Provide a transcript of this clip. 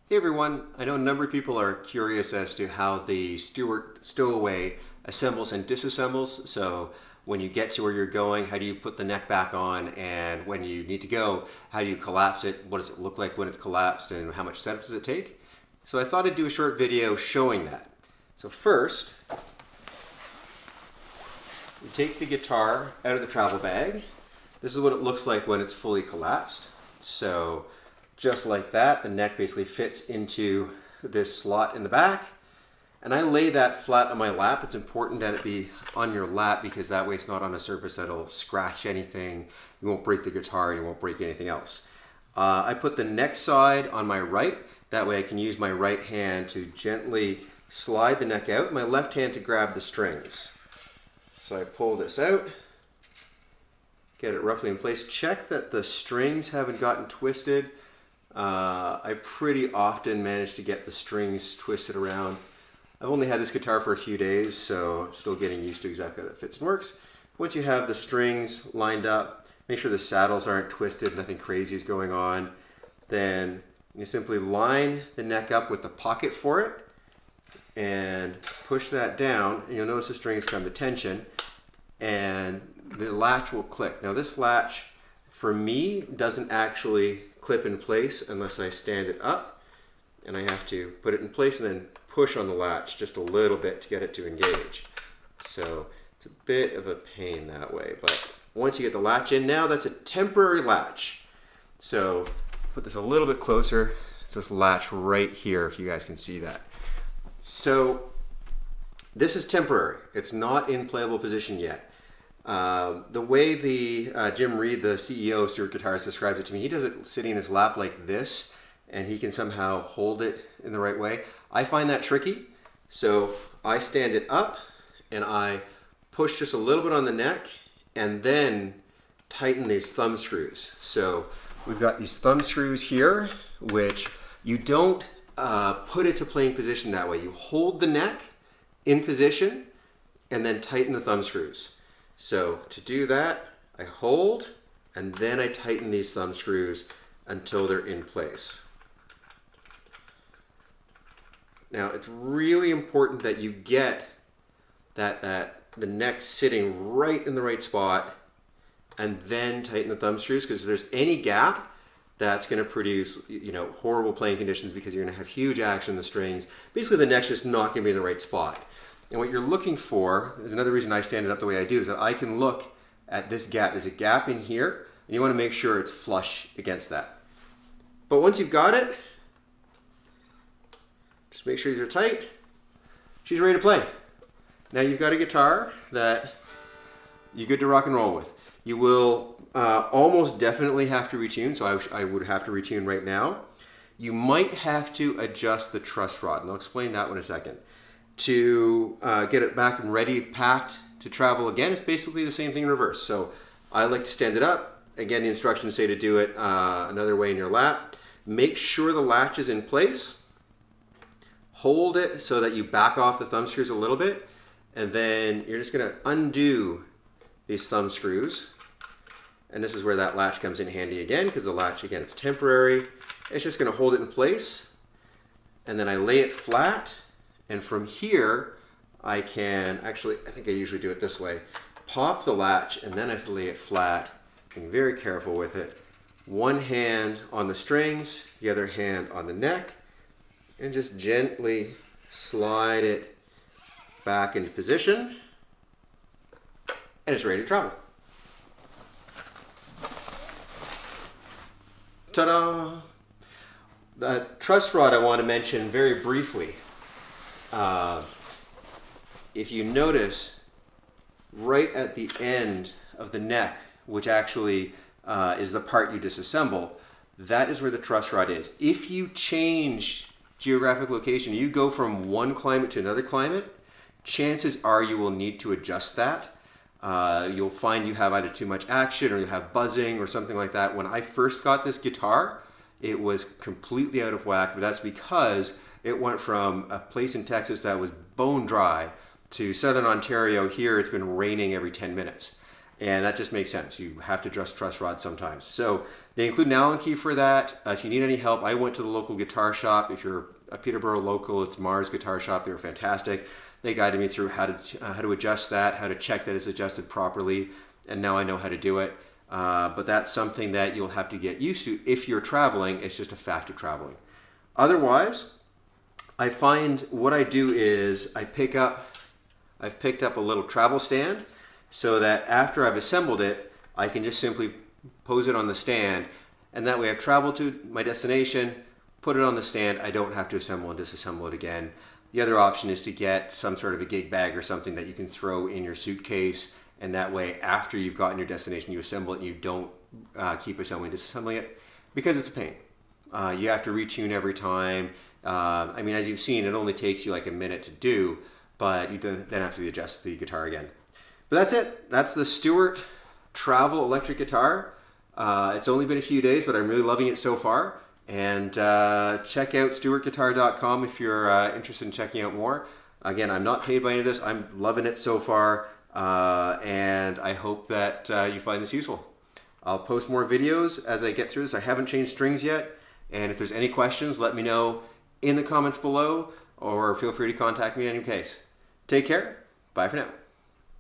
Hey everyone, I know a number of people are curious as to how the Stewart Stowaway assembles and disassembles. So when you get to where you're going, how do you put the neck back on? And when you need to go, how do you collapse it? What does it look like when it's collapsed? And how much setup does it take? So I thought I'd do a short video showing that. So first, you take the guitar out of the travel bag. This is what it looks like when it's fully collapsed. So just like that, the neck basically fits into this slot in the back. And I lay that flat on my lap. It's important that it be on your lap because that way it's not on a surface that'll scratch anything. You won't break the guitar and you won't break anything else. I put the neck side on my right. That way I can use my right hand to gently slide the neck out, my left hand to grab the strings. So I pull this out, get it roughly in place. Check that the strings haven't gotten twisted. I pretty often manage to get the strings twisted around. I've only had this guitar for a few days, so I'm still getting used to exactly how that fits and works. Once you have the strings lined up, make sure the saddles aren't twisted, nothing crazy is going on. Then you simply line the neck up with the pocket for it and push that down, and you'll notice the strings come to tension and the latch will click. Now this latch for me doesn't actually clip in place unless I stand it up, and I have to put it in place and then push on the latch just a little bit to get it to engage. So it's a bit of a pain that way, but once you get the latch in, now that's a temporary latch. So put this a little bit closer. It's this latch right here, if you guys can see that. So this is temporary. It's not in playable position yet. The way Jim Reed, the CEO of Stewart Guitars, describes it to me, he does it sitting in his lap like this, and he can somehow hold it in the right way. I find that tricky, so I stand it up and I push just a little bit on the neck and then tighten these thumb screws. So we've got these thumb screws here, which you don't put it to playing position that way. You hold the neck in position and then tighten the thumb screws. So to do that, I hold and then I tighten these thumb screws until they're in place. Now it's really important that you get the neck sitting right in the right spot and then tighten the thumb screws, because if there's any gap, that's going to produce horrible playing conditions because you're going to have huge action in the strings. Basically the neck's just not going to be in the right spot. And what you're looking for, is another reason I stand it up the way I do, is that I can look at this gap. There's a gap in here, and you want to make sure it's flush against that. But once you've got it, just make sure these are tight. She's ready to play. Now you've got a guitar that you're good to rock and roll with. You will almost definitely have to retune, so I would have to retune right now. You might have to adjust the truss rod, and I'll explain that in a second. To get it back and ready, packed to travel again, it's basically the same thing in reverse. So I like to stand it up. Again, the instructions say to do it another way in your lap. Make sure the latch is in place. Hold it so that you back off the thumb screws a little bit, and then you're just going to undo these thumb screws. And this is where that latch comes in handy again, because the latch, again, it's temporary. It's just going to hold it in place, and then I lay it flat. And from here, I can actually, I think I usually do it this way, pop the latch and then I have to lay it flat. Being very careful with it. One hand on the strings, the other hand on the neck, and just gently slide it back into position. And it's ready to travel. Ta-da! The truss rod I want to mention very briefly. If you notice, right at the end of the neck, which actually is the part you disassemble, that is where the truss rod is. If you change geographic location, you go from one climate to another climate, chances are you will need to adjust that. You'll find you have either too much action or you have buzzing or something like that. When I first got this guitar, it was completely out of whack, but that's because it went from a place in Texas that was bone dry to southern Ontario. Here it's been raining every 10 minutes. And that just makes sense. You have to adjust truss rods sometimes. So they include an Allen key for that. If you need any help, I went to the local guitar shop. If you're a Peterborough local, it's Mars Guitar Shop. They were fantastic. They guided me through how to adjust that, how to check that it's adjusted properly, and now I know how to do it. But that's something that you'll have to get used to if you're traveling. It's just a fact of traveling. Otherwise, I find what I do is I've picked up a little travel stand so that after I've assembled it, I can just simply pose it on the stand, and that way I've traveled to my destination, put it on the stand, I don't have to assemble and disassemble it again. The other option is to get some sort of a gig bag or something that you can throw in your suitcase, and that way after you've gotten your destination you assemble it and you don't keep assembling and disassembling it, because it's a pain. You have to retune every time. I mean, as you've seen, it only takes you like a minute to do, but you then have to adjust the guitar again. But that's it. That's the Stewart Travel Electric Guitar. It's only been a few days, but I'm really loving it so far. And check out stewartguitar.com if you're interested in checking out more. Again, I'm not paid by any of this. I'm loving it so far, and I hope that you find this useful. I'll post more videos as I get through this. I haven't changed strings yet, and if there's any questions, let me know in the comments below, or feel free to contact me in any case. Take care. Bye for now.